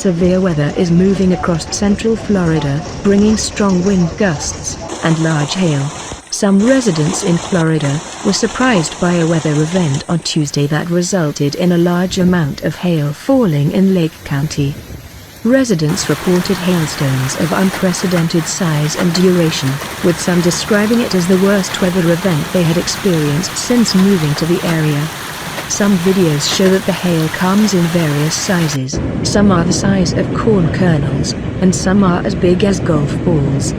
Severe weather is moving across central Florida, bringing strong wind gusts and large hail. Some residents in Florida were surprised by a weather event on Tuesday that resulted in a large amount of hail falling in Lake County. Residents reported hailstones of unprecedented size and duration, with some describing it as the worst weather event they had experienced since moving to the area. Some videos show that the hail comes in various sizes. Some are the size of corn kernels, and some are as big as golf balls.